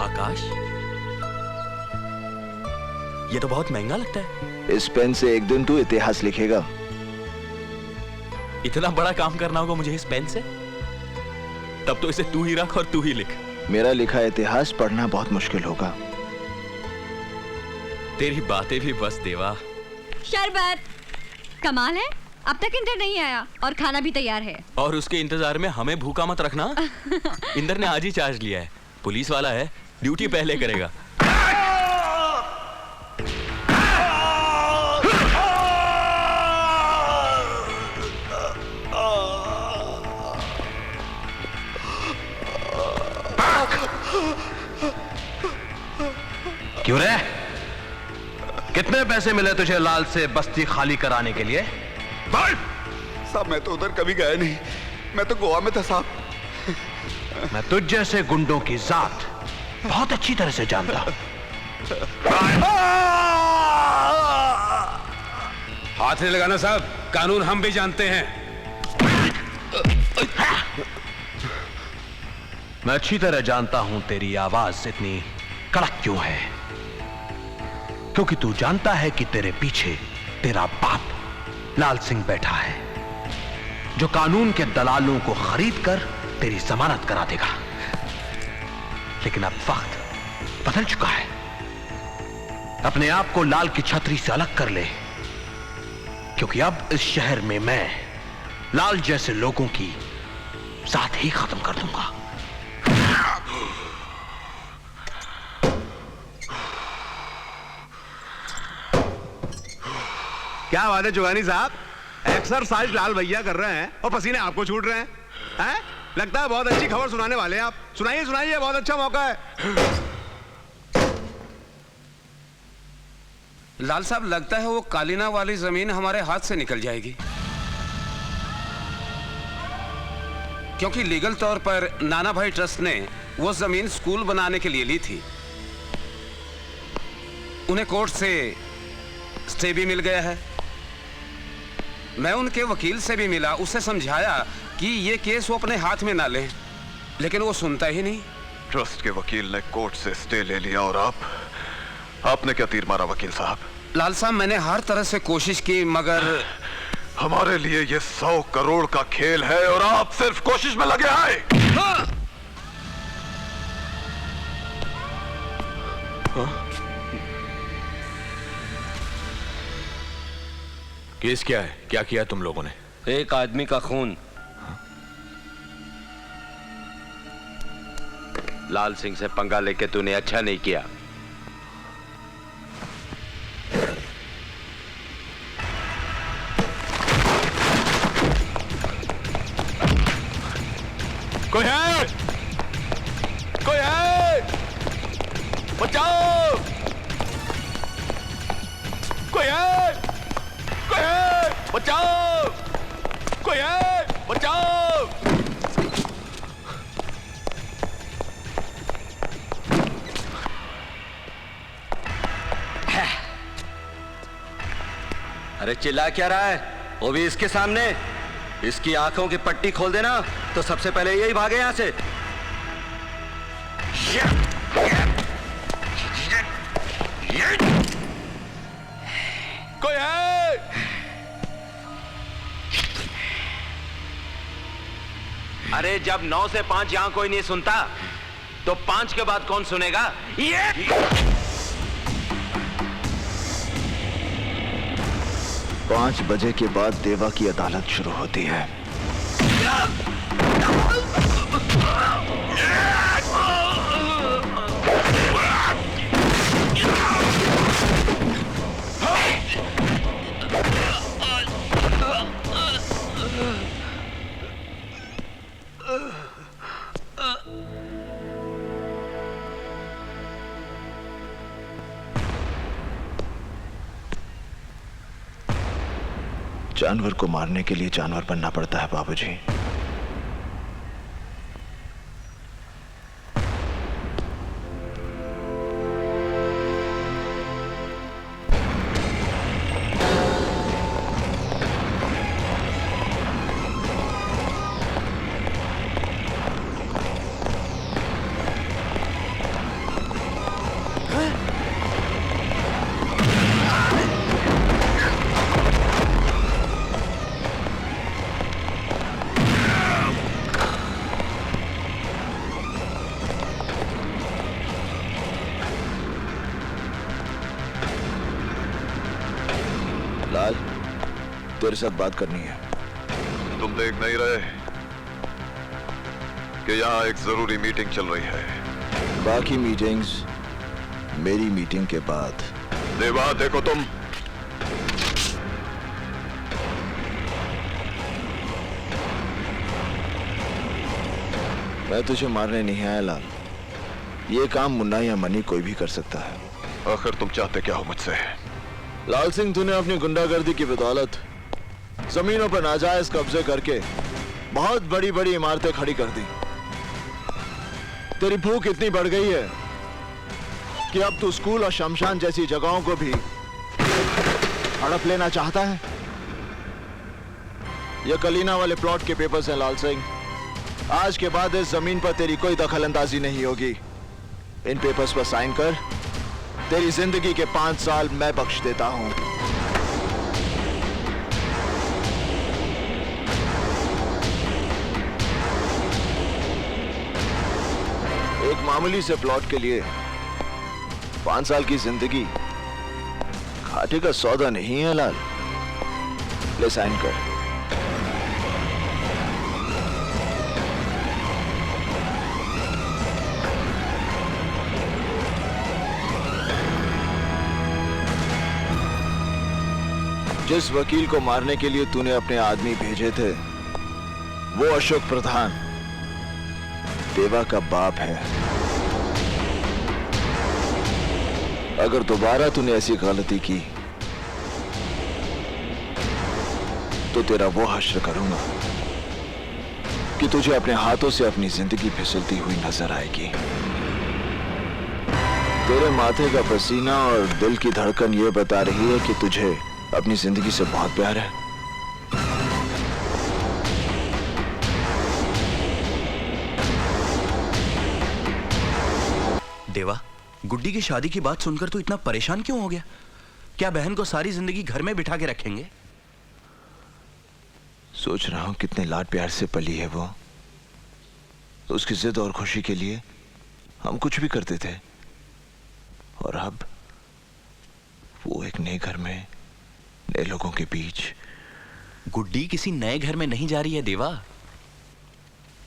आकाश, ये तो बहुत महंगा लगता है। इस पेन से एक दिन तू इतिहास लिखेगा। इतना बड़ा काम करना होगा मुझे इस पेन से? तब तो इसे तू ही रख और तू ही लिख। मेरा लिखा इतिहास पढ़ना बहुत मुश्किल होगा। तेरी बातें भी बस देवा। शरबत कमाल है, अब तक इंदर नहीं आया और खाना भी तैयार है। और उसके इंतजार में हमें भूखा मत रखना। इंदर ने आज ही चार्ज लिया है, पुलिस वाला है, ड्यूटी पहले करेगा। क्यों रे? कितने पैसे मिले तुझे लाल से बस्ती खाली कराने के लिए? साहब मैं तो उधर कभी गया नहीं, मैं तो गोवा में था साहब। मैं तुझ जैसे गुंडों की जात बहुत अच्छी तरह से जानता हूं। हाथ नहीं लगाना साहब, कानून हम भी जानते हैं। मैं अच्छी तरह जानता हूं तेरी आवाज इतनी कड़क क्यों है, क्योंकि तू जानता है कि तेरे पीछे तेरा बाप लाल सिंह बैठा है, जो कानून के दलालों को खरीद कर तेरी जमानत करा देगा। लेकिन अब वक्त बदल चुका है। अपने आप को लाल की छतरी से अलग कर ले, क्योंकि अब इस शहर में मैं लाल जैसे लोगों की साथ ही खत्म कर दूंगा। क्या बात है जुगानी साहब, एक्सरसाइज लाल भैया कर रहे हैं और पसीने आपको छूट रहे हैं, हैं? लगता है बहुत अच्छी खबर सुनाने वाले हैं आप। सुनाइए सुनाइए, बहुत अच्छा मौका है। लाल साहब, लगता है वो कालीना वाली जमीन हमारे हाथ से निकल जाएगी, क्योंकि लीगल तौर पर नाना भाई ट्रस्ट ने वो जमीन स्कूल बनाने के लिए ली थी। उन्हें कोर्ट से स्टे भी मिल गया है। मैं उनके वकील से भी मिला, उसे समझाया कि ये केस वो अपने हाथ में ना लें, लेकिन वो सुनता ही नहीं। ट्रस्ट के वकील ने कोर्ट से स्टे ले लिया और आपने क्या तीर मारा वकील साहब? लाल साहब, मैंने हर तरह से कोशिश की, मगर हमारे लिए ये 100 करोड़ का खेल है और आप सिर्फ कोशिश में लगे आए। हाँ। केस क्या है? क्या किया तुम लोगों ने? एक आदमी का खून। लाल सिंह से पंगा लेके तूने अच्छा नहीं किया। कोई है? कोई है? बचाओ! कोई है? कोई है? बचाओ! कोई है? बचाओ! अरे चिल्ला क्या रहा है? वो भी इसके सामने। इसकी आंखों की पट्टी खोल देना तो सबसे पहले यही भागे यहां से। कोई है? अरे जब 9 से 5 यहां कोई नहीं सुनता तो 5 के बाद कौन सुनेगा? ये 5 बजे के बाद देवा की अदालत शुरू होती है। जानवर को मारने के लिए जानवर बनना पड़ता है बाबूजी। तेरे साथ बात करनी है। तुम देख नहीं रहे कि यहाँ एक जरूरी मीटिंग चल रही है? बाकी मीटिंग्स मेरी मीटिंग के बाद। देवा, देखो तुम। मैं तुझे मारने नहीं आया लाल। ये काम मुन्ना या मनी कोई भी कर सकता है। आखिर तुम चाहते क्या हो मुझसे? लाल सिंह, तूने अपनी गुंडागर्दी की बदौलत जमीनों पर नाजायज कब्जे करके बहुत बड़ी बड़ी इमारतें खड़ी कर दी। तेरी भूख इतनी बढ़ गई है कि अब तू स्कूल और शमशान जैसी जगहों को भी हड़प लेना चाहता है। ये कलीना वाले प्लॉट के पेपर्स हैं लाल सिंह। आज के बाद इस जमीन पर तेरी कोई दखलंदाजी नहीं होगी। इन पेपर्स पर साइन कर। तेरी जिंदगी के 5 साल मैं बख्श देता हूं। एक मामूली से प्लॉट के लिए 5 साल की जिंदगी घाटे का सौदा नहीं है लाल। ले साइन कर। जिस वकील को मारने के लिए तूने अपने आदमी भेजे थे वो अशोक प्रधान देवा का बाप है। अगर दोबारा तूने ऐसी गलती की तो तेरा वो हश्र करूंगा कि तुझे अपने हाथों से अपनी जिंदगी फिसलती हुई नजर आएगी। तेरे माथे का पसीना और दिल की धड़कन ये बता रही है कि तुझे अपनी जिंदगी से बहुत प्यार है। देवा, गुड्डी की शादी की बात सुनकर तू इतना परेशान क्यों हो गया? क्या बहन को सारी जिंदगी घर में बिठा के रखेंगे? सोच रहा हूं कितने लाड प्यार से पली है वो। उसकी जिद और खुशी के लिए हम कुछ भी करते थे, और अब वो एक नए घर में नए लोगों के बीच। गुड्डी किसी नए घर में नहीं जा रही है देवा।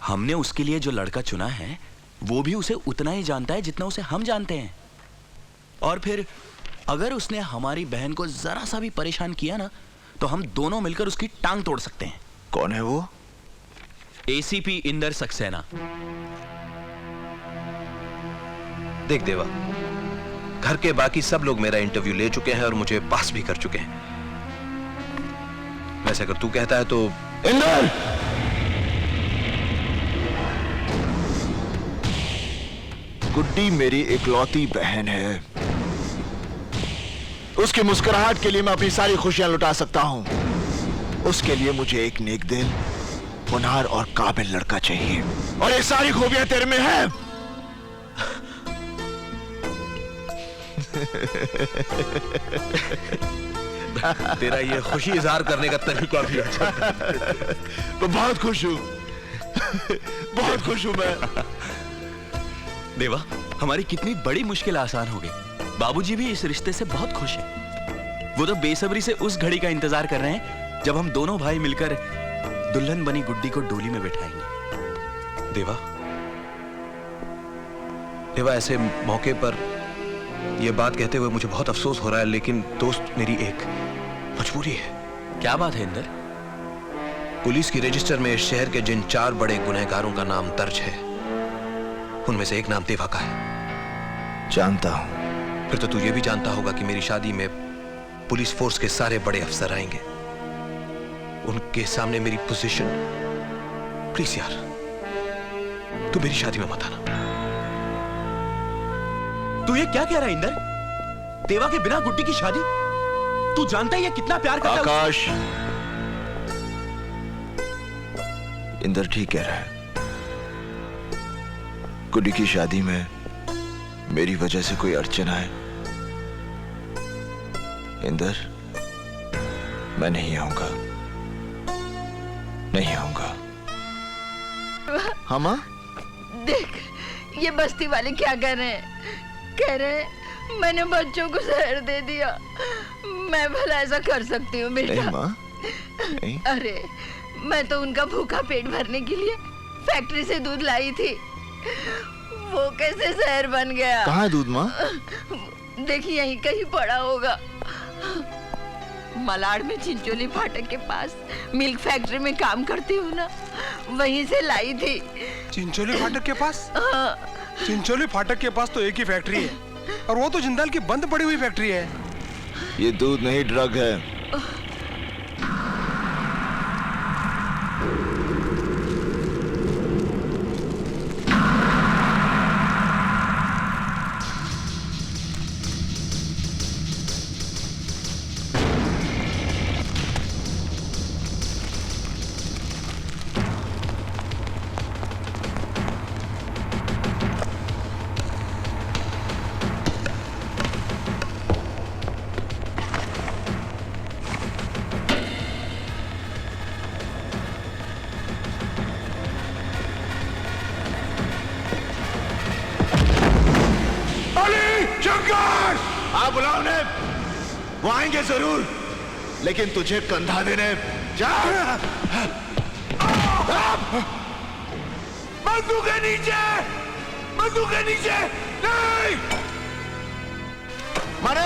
हमने उसके लिए जो लड़का चुना है वो भी उसे उतना ही जानता है जितना उसे हम जानते हैं। और फिर अगर उसने हमारी बहन को जरा सा भी परेशान किया ना तो हम दोनों मिलकर उसकी टांग तोड़ सकते हैं। कौन है वो? एसीपी इंदर सक्सेना। देख देवा, घर के बाकी सब लोग मेरा इंटरव्यू ले चुके हैं और मुझे पास भी कर चुके हैं। वैसे अगर तू कहता है तो। इंदर! गुड्डी मेरी इकलौती बहन है। उसकी मुस्कुराहट के लिए मैं अपनी सारी खुशियां लुटा सकता हूं। उसके लिए मुझे एक नेक दिल, होनहार और काबिल लड़का चाहिए, और ये सारी खूबियां तेरे में है। तेरा ये खुशी इजहार करने का तरीका भी अच्छा है। मैं बहुत खुश हूं। बहुत खुश हूं मैं। देवा, हमारी कितनी बड़ी मुश्किल आसान हो गई। बाबूजी भी इस रिश्ते से बहुत खुश हैं। वो तो बेसब्री से उस घड़ी का इंतजार कर रहे हैं जब हम दोनों भाई मिलकर दुल्हन बनी गुड्डी को डोली में बैठाएंगे। देवा, देवा, ऐसे मौके पर यह बात कहते हुए मुझे बहुत अफसोस हो रहा है, लेकिन दोस्त मेरी एक मजबूरी है। क्या बात है इंदर? पुलिस की रजिस्टर में इस शहर के जिन 4 बड़े गुनहगारों का नाम दर्ज है उनमें से एक नाम देवा का है। जानता हूं। फिर तो तू ये भी जानता होगा कि मेरी शादी में पुलिस फोर्स के सारे बड़े अफसर आएंगे। उनके सामने मेरी पोजीशन, प्लीज यार तू मेरी शादी में मत आना। तू ये क्या कह रहा है इंदर? देवा के बिना गुड्डी की शादी? तू जानता है ये कितना प्यार करता है? आकाश, इंदर ठीक कह रहा है। गुड्डी की शादी में मेरी वजह से कोई अड़चन आए, इंदर, मैं नहीं आऊंगा। नहीं आऊंगा। हाँ माँ? देख, ये बस्ती वाले क्या कर रहे हैं? कह रहे हैं मैंने बच्चों को जहर दे दिया। मैं भला ऐसा कर सकती हूँ बेटा? नहीं माँ, अरे मैं तो उनका भूखा पेट भरने के लिए फैक्ट्री से दूध लाई थी। वो कैसे जहर बन गया? कहाँ है दूध माँ? देखिए यहीं कहीं पड़ा होगा। मलाड में चिंचोली फाटक के पास मिल्क फैक्ट्री में काम करती हूँ ना, वहीं से लाई थी। चिंचोली फाटक के पास? हाँ। चिंचोली फाटक के पास तो एक ही फैक्ट्री है, और वो तो जिंदाल की बंद पड़ी हुई फैक्ट्री है। ये दूध नहीं ड्रग है। हाँ बुलाओ ने, वो आएंगे जरूर, लेकिन तुझे कंधा देने जा। बंदूक के नीचे, बंदूक के नीचे नहीं। मारे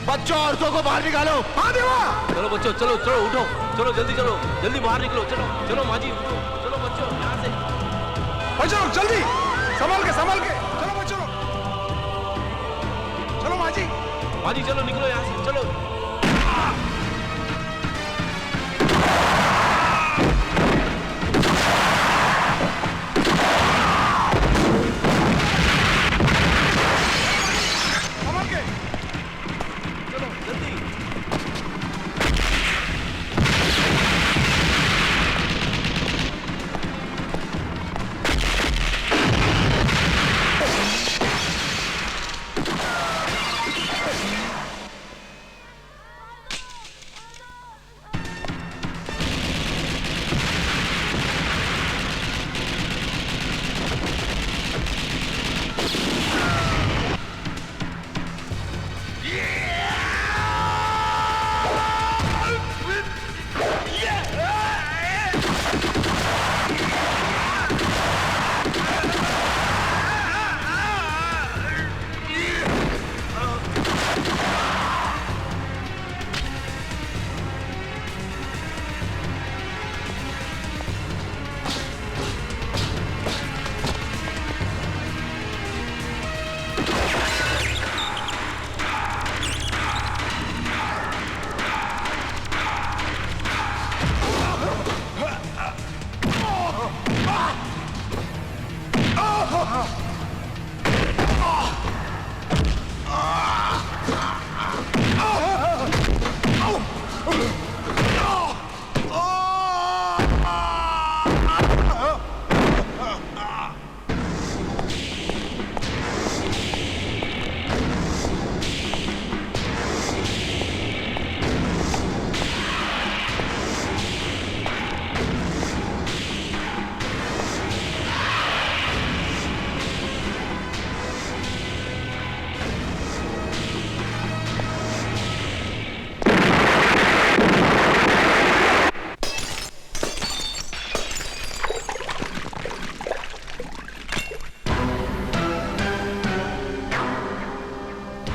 बच्चों औरतों को बाहर निकालो। हाँ देवा। चलो बच्चों, चलो चलो उठो, चलो जल्दी चलो, जल्दी बाहर निकलो। चलो चलो माँ जी, चलो बच्चों यहाँ से। बच्चों जल्दी, संभाल के संभाल के। चलो बच्चों, चलो माँ जी चलो निकलो यहाँ से, चलो। संभाल के, चलो जल्दी।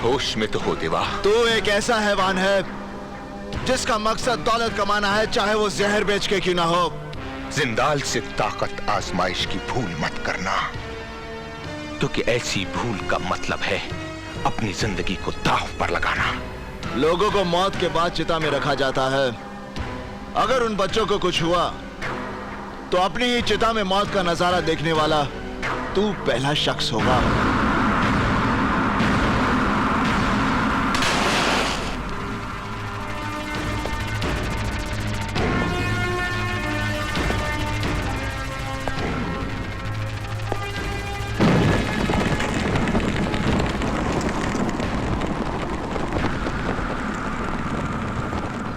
होश में तो हो देवा। तू एक ऐसा हैवान है जिसका मकसद दौलत कमाना है, चाहे वो जहर बेच के क्यों ना हो। जिंदाल से ताकत आजमाइश की भूल मत करना, क्योंकि ऐसी भूल का मतलब है अपनी जिंदगी को दांव पर लगाना। लोगों को मौत के बाद चिता में रखा जाता है। अगर उन बच्चों को कुछ हुआ तो अपनी ही चिता में मौत का नजारा देखने वाला तू पहला शख्स होगा।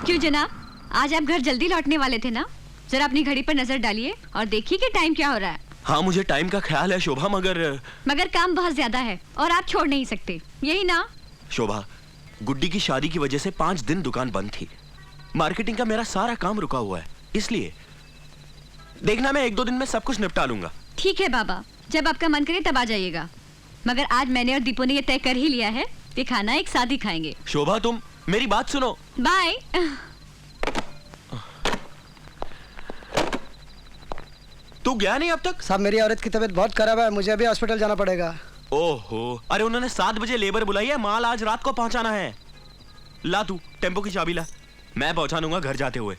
क्यों जनाब, आज आप घर जल्दी लौटने वाले थे ना? जरा अपनी घड़ी पर नजर डालिए और देखिए कि टाइम क्या हो रहा है। हाँ मुझे टाइम का ख्याल है शोभा, मगर काम बहुत ज्यादा है और आप छोड़ नहीं सकते, यही ना? शोभा, गुड्डी की शादी की वजह से 5 दिन दुकान बंद थी। मार्केटिंग का मेरा सारा काम रुका हुआ है, इसलिए देखना मैं 1-2 दिन में सब कुछ निपटा लूंगा। ठीक है बाबा, जब आपका मन करे तब आ जाइएगा। मगर आज मैंने और दीपू ने ये तय कर ही लिया है कि खाना एक साथ ही खाएंगे। शोभा, तुम मेरी बात सुनो। बाय। तू गया नहीं अब तक? साहब मेरी औरत की तबीयत बहुत खराब है, मुझे अभी हॉस्पिटल जाना पड़ेगा। ओहो, अरे उन्होंने 7 बजे लेबर बुलाई है, माल आज रात को पहुंचाना है। ला तू टेम्पो की चाबी ला, मैं पहुंचा दूंगा घर जाते हुए।